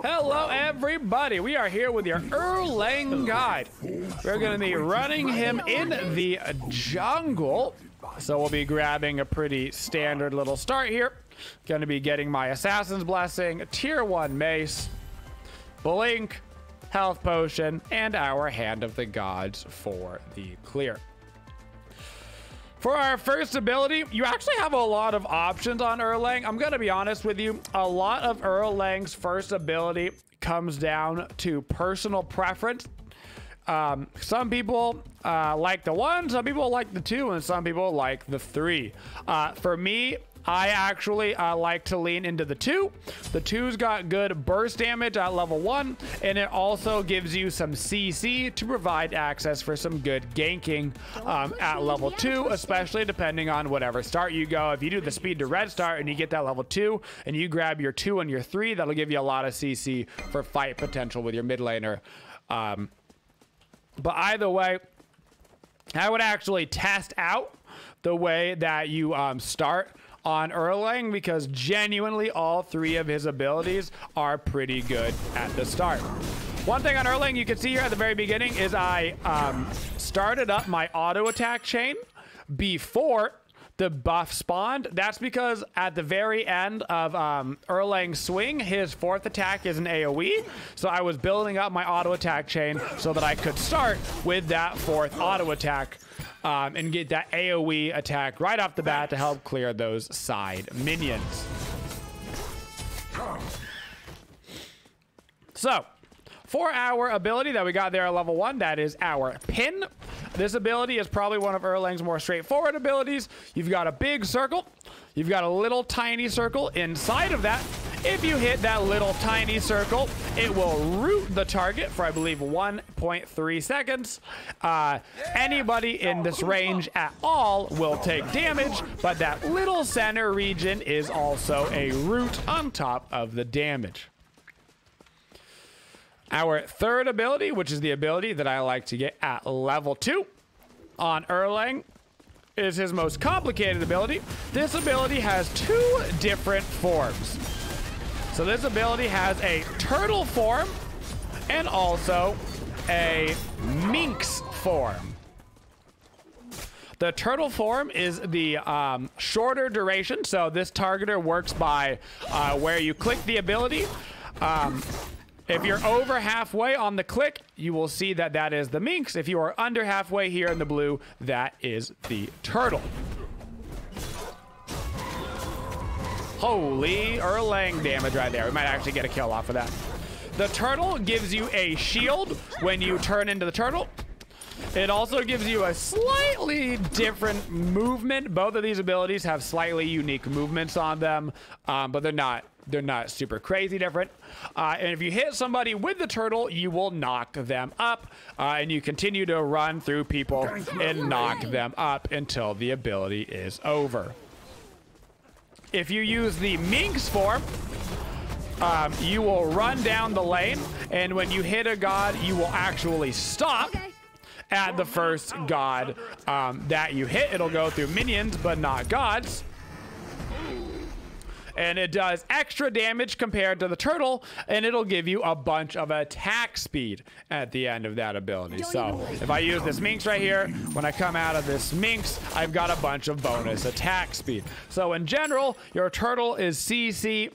Hello everybody, we are here with your Erlang guide. We're going to be running him in the jungle. So we'll be grabbing a pretty standard little start here. Going to be getting my Assassin's Blessing, Tier 1 Mace, Blink, Health Potion, and our Hand of the Gods for the clear. For our first ability, you actually have a lot of options on Erlang. I'm going to be honest with you. A lot of Erlang's first ability comes down to personal preference. Some people like the 1, some people like the 2, and some people like the 3. For me, I actually like to lean into the 2. The 2's got good burst damage at level 1, and it also gives you some CC to provide access for some good ganking at level 2, especially depending on whatever start you go. If you do the speed to red start and you get that level 2, and you grab your 2 and your 3, that'll give you a lot of CC for fight potential with your mid laner. But either way, I would actually test out the way that you start on Erlang, because genuinely all 3 of his abilities are pretty good at the start. One thing on Erlang you can see here at the very beginning is I started up my auto attack chain before the buff spawned. That's because at the very end of Erlang's swing, his 4th attack is an AoE. So I was building up my auto attack chain so that I could start with that 4th auto attack and get that AoE attack right off the bat to help clear those side minions. So for our ability that we got there at level 1, that is our pin. This ability is probably one of Erlang's more straightforward abilities. You've got a big circle. You've got a little tiny circle inside of that. If you hit that little tiny circle, it will root the target for, I believe, 1.3 seconds. Anybody in this range at all will take damage, but that little center region is also a root on top of the damage. Our third ability, which is the ability that I like to get at level 2 on Erlang, is his most complicated ability. This ability has 2 different forms. So this ability has a turtle form and also a minx form. The turtle form is the shorter duration. So this targeter works by where you click the ability. If you're over halfway on the click, you will see that that is the minx. If you are under halfway here in the blue, that is the turtle. Holy Erlang damage right there. We might actually get a kill off of that. The turtle gives you a shield when you turn into the turtle. It also gives you a slightly different movement. Both of these abilities have slightly unique movements on them, but they're not super crazy different. And if you hit somebody with the turtle, you will knock them up, and you continue to run through people and knock them up until the ability is over. If you use the minx form, you will run down the lane, and when you hit a god, you will actually stop at the first god that you hit. It'll go through minions, but not gods. And it does extra damage compared to the turtle, and it'll give you a bunch of attack speed at the end of that ability. So if I use this minx right here, when I come out of this minx, I've got a bunch of bonus attack speed. So in general, your turtle is CC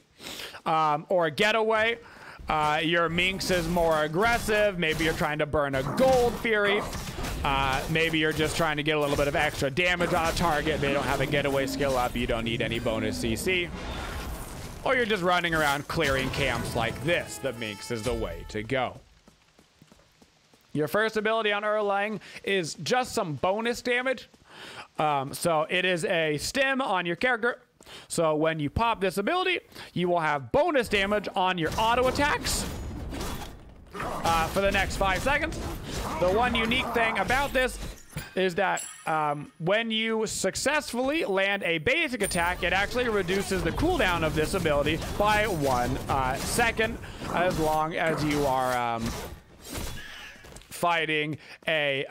or getaway. Your minx is more aggressive. Maybe you're trying to burn a gold fury. Maybe you're just trying to get a little bit of extra damage on a target. They don't have a getaway skill up. You don't need any bonus CC. Or you're just running around clearing camps like this. The minx is the way to go. Your first ability on Erlang is just some bonus damage. So it is a stim on your character. So when you pop this ability, you will have bonus damage on your auto attacks for the next 5 seconds. The one unique thing about this is that when you successfully land a basic attack, it actually reduces the cooldown of this ability by 1 second, as long as you are fighting a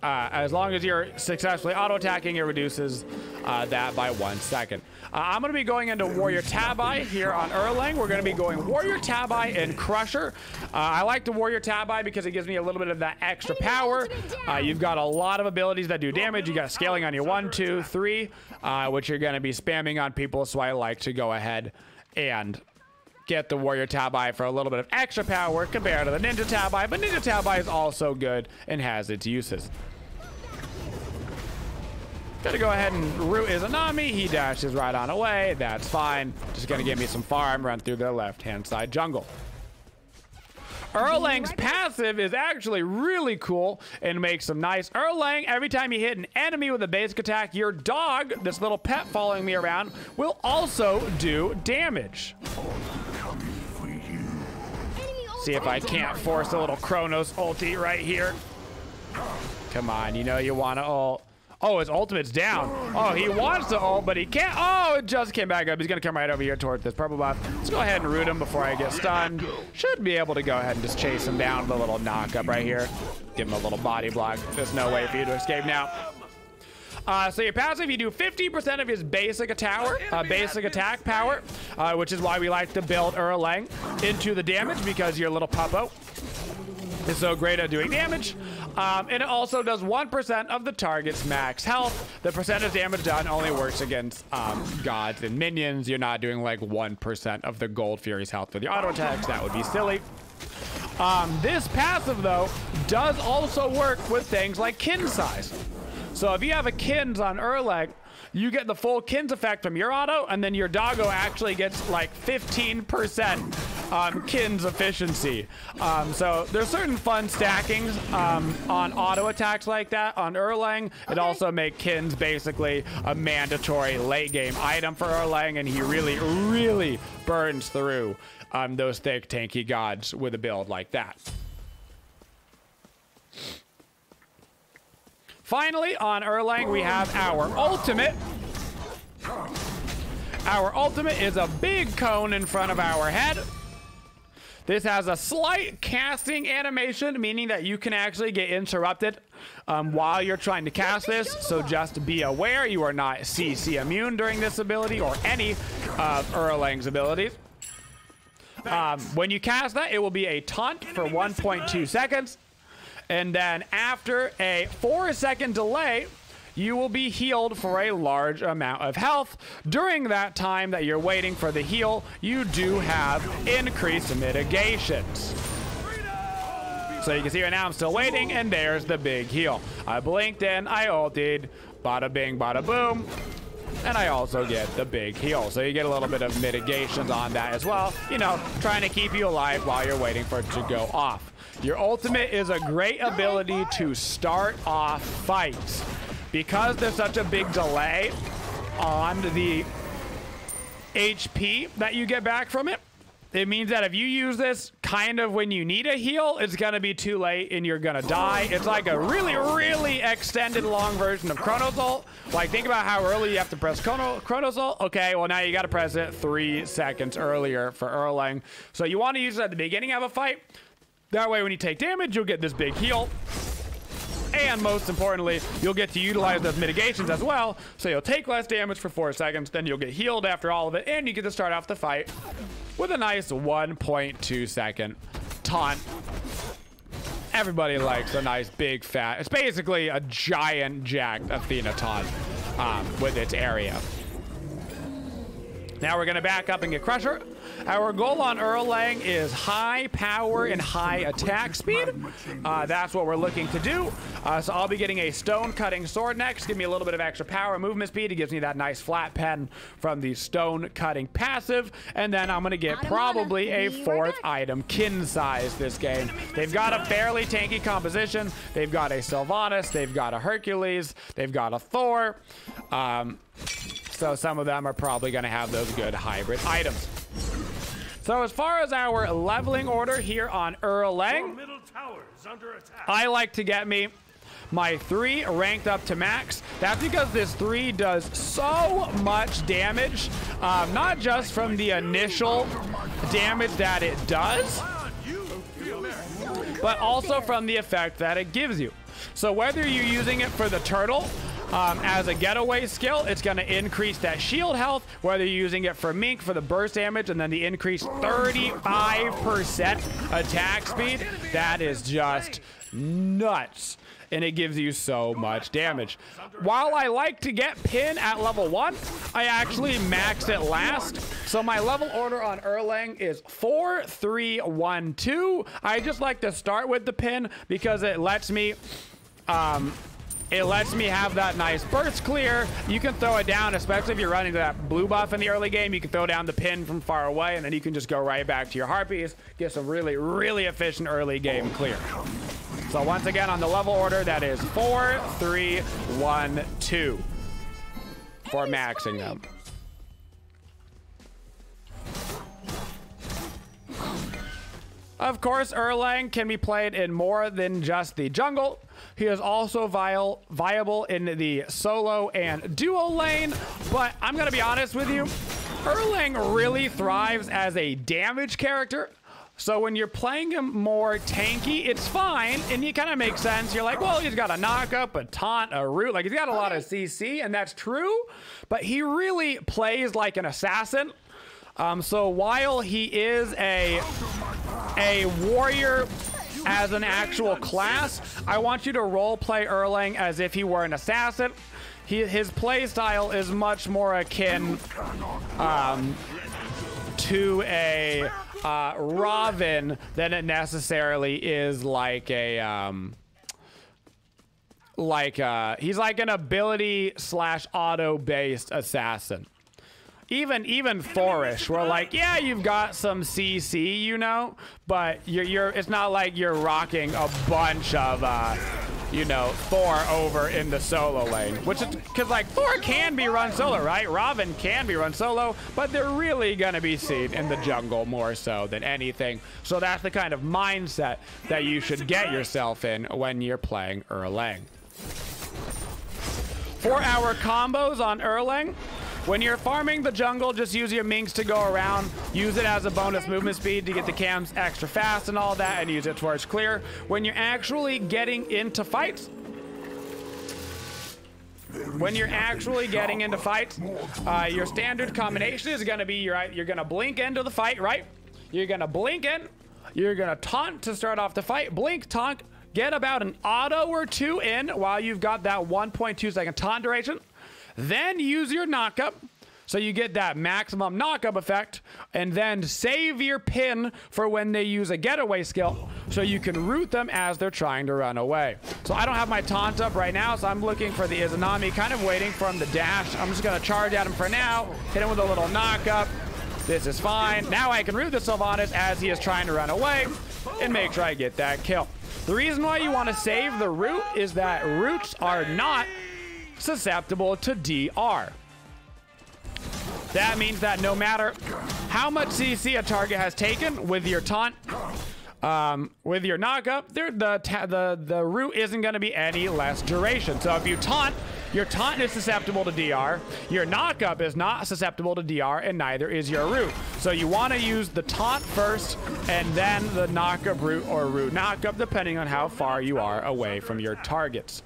As long as you're successfully auto-attacking, it reduces that by 1 second. I'm going to be going into Warrior Tabi here on Erlang. We're going to be going Warrior Tabi and Crusher. I like the Warrior Tabi because it gives me a little bit of that extra power. You've got a lot of abilities that do damage. You got scaling on your 1, 2, 3, which you're going to be spamming on people, so I like to go ahead and get the Warrior Tabi for a little bit of extra power compared to the Ninja Tabi, but Ninja Tabi is also good and has its uses. Gonna go ahead and root Izanami. He dashes right on away. That's fine. Just gonna give me some farm, run through the left-hand side jungle. Erlang's passive is actually really cool and makes some nice. Erlang, every time you hit an enemy with a basic attack, your dog, this little pet following me around, will also do damage. See if I can't force a little Chronos ulti right here. Come on, you know you want to ult. Oh, his ultimate's down. Oh, he wants to ult, but he can't. Oh, it just came back up. He's going to come right over here towards this purple buff. Let's go ahead and root him before I get stunned. Should be able to go ahead and just chase him down with a little knock-up right here. Give him a little body block. There's no way for you to escape now. So your passive, you do 50% of his basic attack power, which is why we like to build Erlang into the damage, because your little puppo is so great at doing damage. And it also does 1% of the target's max health. The percentage damage done only works against gods and minions. You're not doing like 1% of the Gold Fury's health with your auto attacks. That would be silly. This passive, though, does also work with things like kin size. So if you have a kins on Erlang, you get the full kins effect from your auto, and then your doggo actually gets like 15% kins efficiency. So there's certain fun stackings on auto attacks like that on Erlang. It also makes kins basically a mandatory late game item for Erlang, and he really, really burns through those thick tanky gods with a build like that. Finally, on Erlang, we have our ultimate. Our ultimate is a big cone in front of our head. This has a slight casting animation, meaning that you can actually get interrupted while you're trying to cast this. So just be aware you are not CC immune during this ability or any of Erlang's abilities. When you cast that, it will be a taunt for 1.2 seconds. And then after a 4-second delay, you will be healed for a large amount of health. During that time that you're waiting for the heal, you do have increased mitigations. So you can see right now I'm still waiting, and there's the big heal. I blinked in, I ulted, bada bing, bada boom. And I also get the big heal. So you get a little bit of mitigations on that as well. You know, trying to keep you alive while you're waiting for it to go off. Your ultimate is a great ability to start off fights. Because there's such a big delay on the HP that you get back from it, it means that if you use this kind of when you need a heal, it's going to be too late and you're going to die. It's like a really, really extended long version of Chronos ult. Like, think about how early you have to press Chronos ult. Okay, well, now you got to press it 3 seconds earlier for Erlang. So you want to use it at the beginning of a fight. That way, when you take damage, you'll get this big heal. And most importantly, you'll get to utilize those mitigations as well. So you'll take less damage for 4 seconds, then you'll get healed after all of it, and you get to start off the fight with a nice 1.2 second taunt. Everybody likes a nice big fat. It's basically a giant jacked Athena taunt with its area. Now we're going to back up and get Crusher. Our goal on Erlang is high power and high attack speed. That's what we're looking to do. So I'll be getting a stone cutting sword next. Give me a little bit of extra power and movement speed. It gives me that nice flat pen from the stone cutting passive. And then I'm going to get probably a 4th item, kin size, this game. They've got a fairly tanky composition. They've got a Sylvanas. They've got a Hercules. They've got a Thor. So some of them are probably going to have those good hybrid items. So as far as our leveling order here on Erlang, I like to get me my 3 ranked up to max. That's because this 3 does so much damage, not just from the initial damage that it does, but also from the effect that it gives you. So whether you're using it for the turtle as a getaway skill, it's going to increase that shield health. Whether you're using it for Mink for the burst damage and then the increased 35% attack speed, that is just nuts. And it gives you so much damage. While I like to get pin at level 1, I actually max it last. So my level order on Erlang is 4, 3, 1, 2. I just like to start with the pin because it lets me have that nice burst clear. You can throw it down, especially if you're running that blue buff in the early game. You can throw down the pin from far away, and then you can just go right back to your harpies. Get some really, really efficient early game clear. So once again, on the level order, that is 4, 3, 1, 2 for maxing them. Of course, Erlang can be played in more than just the jungle. He is also viable in the solo and duo lane, but I'm going to be honest with you, Erlang really thrives as a damage character. So when you're playing him more tanky, it's fine, and it kind of makes sense. You're like, well, he's got a knock-up, a taunt, a root. Like, he's got a lot of CC, and that's true, but he really plays like an assassin. So while he is a warrior as an actual class, I want you to role-play Erlang as if he were an assassin. His play style is much more akin to a Robin than it necessarily is like a he's like an ability / auto based assassin. Even Thorish, we're like, yeah, you've got some CC, you know, but it's not like you're rocking a bunch of you know, Thor over in the solo lane, which is because like Thor can be run solo, right? Robin can be run solo, but they're really gonna be seen in the jungle more so than anything. So that's the kind of mindset that you should get yourself in when you're playing Erlang. For our combos on Erlang, when you're farming the jungle, just use your minks to go around. Use it as a bonus movement speed to get the cams extra fast and all that, and use it towards clear. When you're actually getting into fights, your standard combination is going to be you're going to blink into the fight, right? You're going to blink in. You're going to taunt to start off the fight. Blink, taunt, get about an auto or two in while you've got that 1.2 second taunt duration. Then use your knockup, so you get that maximum knockup effect, and then save your pin for when they use a getaway skill, so you can root them as they're trying to run away. So I don't have my taunt up right now, so I'm looking for the Izanami, kind of waiting for him to dash. I'm just going to charge at him for now, hit him with a little knockup. This is fine. Now I can root the Sylvanas as he is trying to run away, and make sure I get that kill. The reason why you want to save the root is that roots are not susceptible to DR. That means that no matter how much CC a target has taken with your taunt, with your knockup, the root isn't going to be any less duration. So if you taunt, your taunt is susceptible to DR, your knockup is not susceptible to DR, and neither is your root. So you want to use the taunt first, and then the knockup root or root knockup, depending on how far you are away from your targets.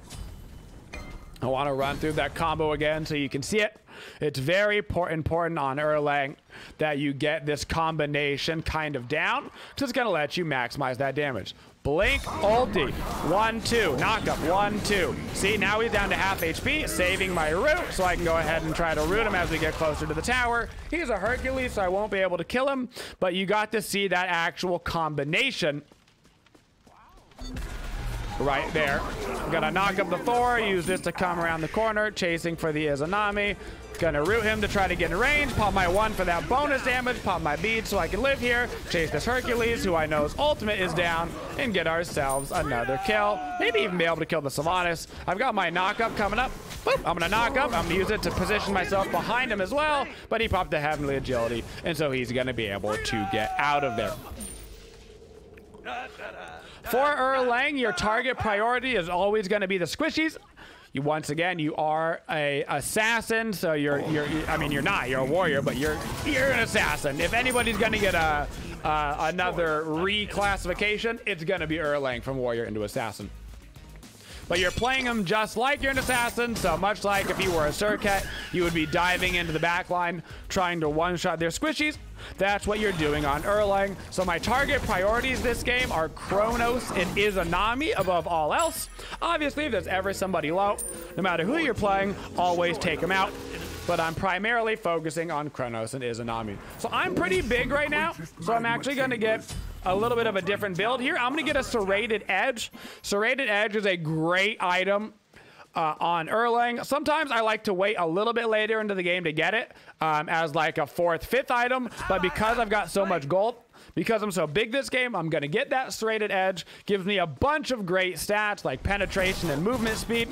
I want to run through that combo again so you can see it. It's very important on Erlang that you get this combination kind of down. Just going to let you maximize that damage. Blink, ulti, 1, 2, knockup, 1, 2. See, now he's down to half HP, saving my root, so I can go ahead and try to root him as we get closer to the tower. He's a Hercules, so I won't be able to kill him, but you got to see that actual combination right there. Gonna knock up the Thor, use this to come around the corner, chasing for the Izanami. Gonna root him to try to get in range, pop my 1 for that bonus damage, pop my bead so I can live here, chase this Hercules, who I know's ultimate is down, and get ourselves another kill. Maybe even be able to kill the Sylvanas. I've got my knockup coming up. Boop, I'm gonna knock up, I'm gonna use it to position myself behind him as well, but he popped the Heavenly Agility, and so he's gonna be able to get out of there. For Erlang, your target priority is always going to be the squishies. Once again, you are a assassin, so you're a warrior, but you're an assassin. If anybody's going to get another reclassification, it's going to be Erlang from warrior into assassin. but you're playing him just like you're an assassin. So much like if you were a Circuit, you would be diving into the back line, trying to one-shot their squishies. That's what you're doing on Erlang. So my target priorities this game are Kronos and Izanami above all else. Obviously, if there's ever somebody low, no matter who you're playing, always take them out. But I'm primarily focusing on Kronos and Izanami. So I'm pretty big right now, so I'm actually going to get a little bit of a different build here. I'm going to get a Serrated Edge. Serrated Edge is a great item on Erlang. Sometimes I like to wait a little bit later into the game to get it as like a 4th, 5th item. But because I've got so much gold, because I'm so big this game, I'm going to get that Serrated Edge. Gives me a bunch of great stats like penetration and movement speed.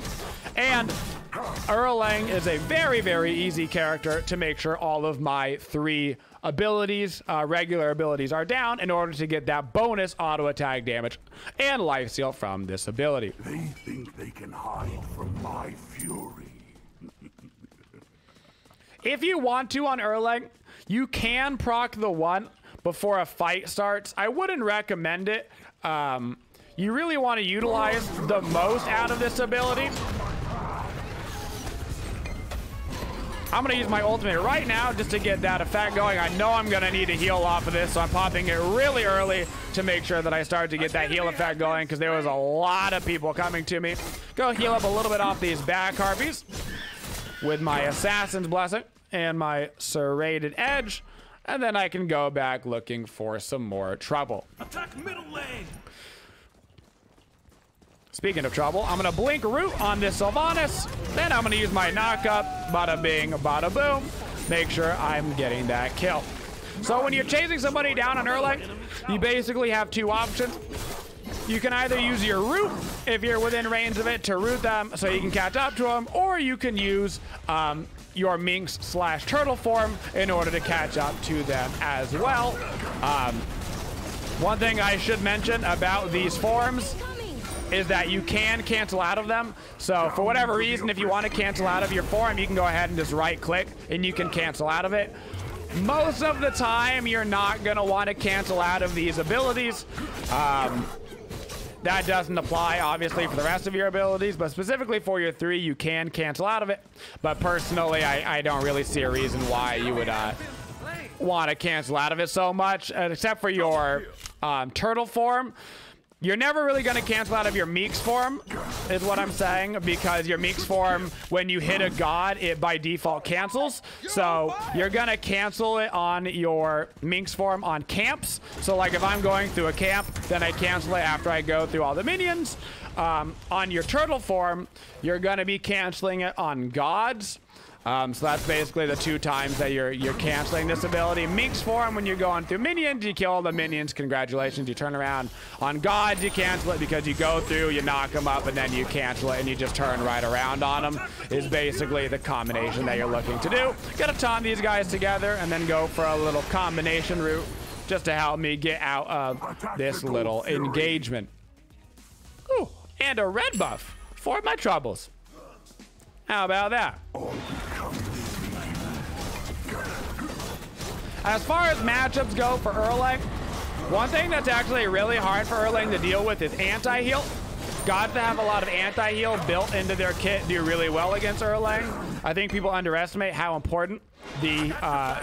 And Erlang is a very, very easy character to make sure all of my 3 abilities, regular abilities, are down in order to get that bonus auto attack damage and life steal from this ability. They think they can hide from my fury. If you want to on Erlang, you can proc the 1 before a fight starts. I wouldn't recommend it. You really want to utilize the most out of this ability. I'm going to use my ultimate right now just to get that effect going. I know I'm going to need to heal off of this, so I'm popping it really early to make sure that I start to get that heal effect going because there was a lot of people coming to me. Go heal up a little bit off these back harpies with my Assassin's Blessing and my Serrated Edge, and then I can go back looking for some more trouble. Attack middle lane. Speaking of trouble, I'm going to blink root on this Sylvanas. Then I'm going to use my knockup. Bada bing, bada boom. Make sure I'm getting that kill. So when you're chasing somebody down on Erlang, you basically have 2 options. You can either use your root, if you're within range of it, to root them so you can catch up to them, or you can use your Minx/Turtle form in order to catch up to them as well. One thing I should mention about these forms is that you can cancel out of them. So for whatever reason, if you want to cancel out of your form, you can go ahead and just right click and you can cancel out of it. Most of the time, you're not going to want to cancel out of these abilities. That doesn't apply, obviously, for the rest of your abilities, but specifically for your 3, you can cancel out of it. But personally, I don't really see a reason why you would want to cancel out of it so much, except for your turtle form. You're never really going to cancel out of your Meeks form, is what I'm saying, because your Meeks form, when you hit a god, it by default cancels. So you're going to cancel it on your Meeks form on camps. So like if I'm going through a camp, then I cancel it after I go through all the minions. On your turtle form, you're going to be canceling it on gods. So that's basically the 2 times that you're canceling this ability. Meeks form, when you're going through minions, you kill all the minions. Congratulations, you turn around. On gods, you cancel it because you go through, you knock them up, and then you cancel it, and you just turn right around on them. Is basically the combination that you're looking to do. Gotta taunt these guys together, and then go for a little combination route just to help me get out of this little engagement. Ooh, and a red buff for my troubles. How about that? As far as matchups go for Erlang, one thing that's actually really hard for Erlang to deal with is anti-heal. Gods that have a lot of anti-heal built into their kit do really well against Erlang. I think people underestimate how important the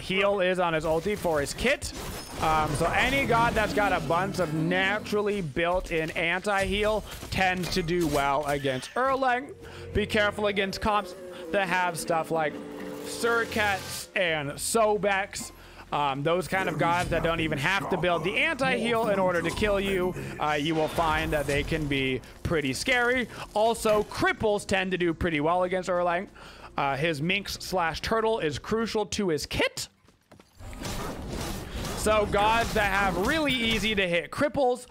heal is on his ulti for his kit. So any god that's got a bunch of naturally built-in anti-heal tends to do well against Erlang. Be careful against comps that have stuff like Surkets and Sobex. Those kind of gods that don't even have to build the anti-heal in order to kill you. You will find that they can be pretty scary. Also, cripples tend to do pretty well against Erlang. His Minx/Turtle is crucial to his kit. So gods that have really easy to hit cripples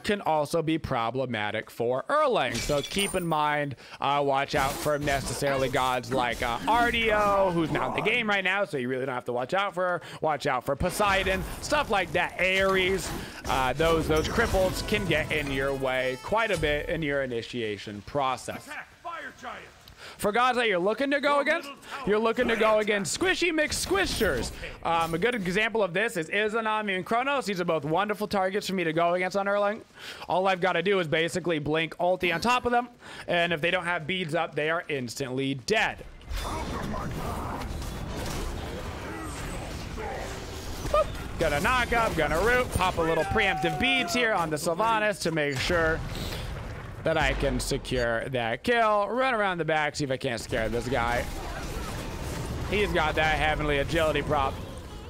can also be problematic for Erlang. So keep in mind, watch out for necessarily gods like Ardio, who's not in the game right now, so you really don't have to watch out for her. Watch out for Poseidon, stuff like that. Ares, those cripples can get in your way quite a bit in your initiation process. Attack, Fire Giant. For gods that you're looking to go against, you're looking to go against squishy mixed squishers. A good example of this is Izanami and Kronos. These are both wonderful targets for me to go against on Erlang. All I've got to do is basically blink ulti on top of them, and if they don't have beads up, they are instantly dead. Boop. Gonna knock up, gonna root, pop a little preemptive beads here on the Sylvanas to make sure that I can secure that kill. Run around the back, see if I can't scare this guy. He's got that heavenly agility prop,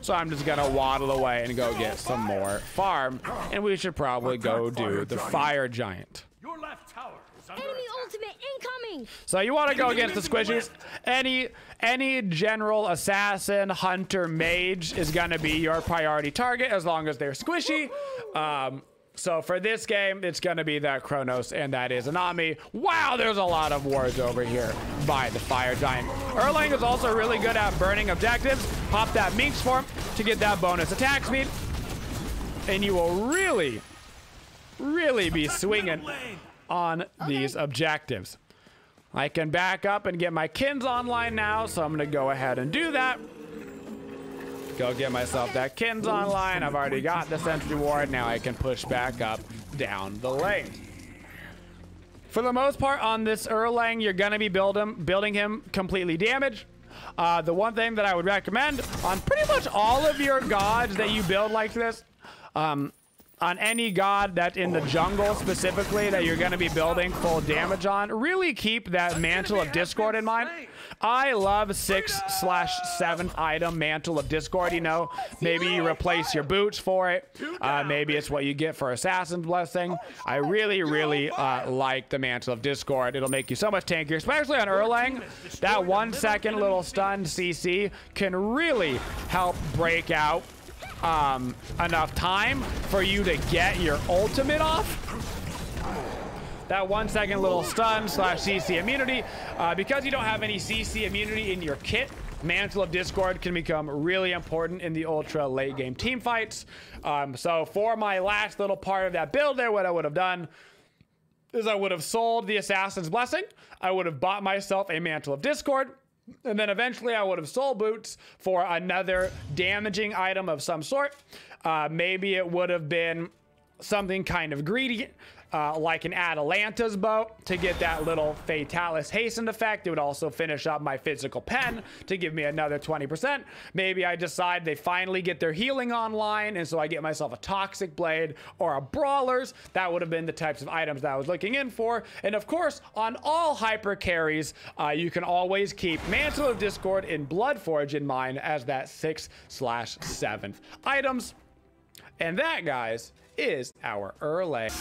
so I'm just gonna waddle away and go get some more farm, and we should probably go do the fire giant. Your left tower is under Enemy attack. ultimate incoming! So you want to go against the squishies. Any general, assassin, hunter, mage is gonna be your priority target as long as they're squishy. So for this game, it's gonna be that Kronos and that Izanami. Wow, there's a lot of wards over here by the fire giant. Erlang is also really good at burning objectives. Pop that Minx form to get that bonus attack speed, and you will really be swinging on these objectives. I can back up and get my kins online now, so I'm gonna go ahead and do that. Go get myself that kins online. I've already got the sentry ward. Now I can push back up down the lane. For the most part on this Erlang, you're gonna be building him completely damaged. The one thing that I would recommend on pretty much all of your gods that you build like this, on any god that's in the jungle specifically that you're going to be building full damage on, really keep that Mantle of Discord in mind. I love 6/7 item Mantle of Discord. You know, maybe you replace your boots for it. Maybe it's what you get for Assassin's Blessing. I really like the Mantle of Discord. It'll make you so much tankier, especially on Erlang. That 1 second little stun CC can really help break out enough time for you to get your ultimate off. That 1 second little stun / CC immunity, because you don't have any CC immunity in your kit, Mantle of Discord can become really important in the ultra late game team fights. So for my last little part of that build there, what I would have done is I would have sold the Assassin's Blessing. I would have bought myself a Mantle of Discord. And then eventually I would have sold boots for another damaging item of some sort. Maybe it would have been something kind of greedy, like an Atalanta's bow to get that little Fatalis hastened effect. It would also finish up my physical pen to give me another 20%. Maybe I decide they finally get their healing online, and so I get myself a Toxic Blade or a Brawlers. That would have been the types of items that I was looking in for. And of course, on all hyper carries, you can always keep Mantle of Discord and Bloodforge in mind as that 6/7th items. And that, guys, is our Erlang.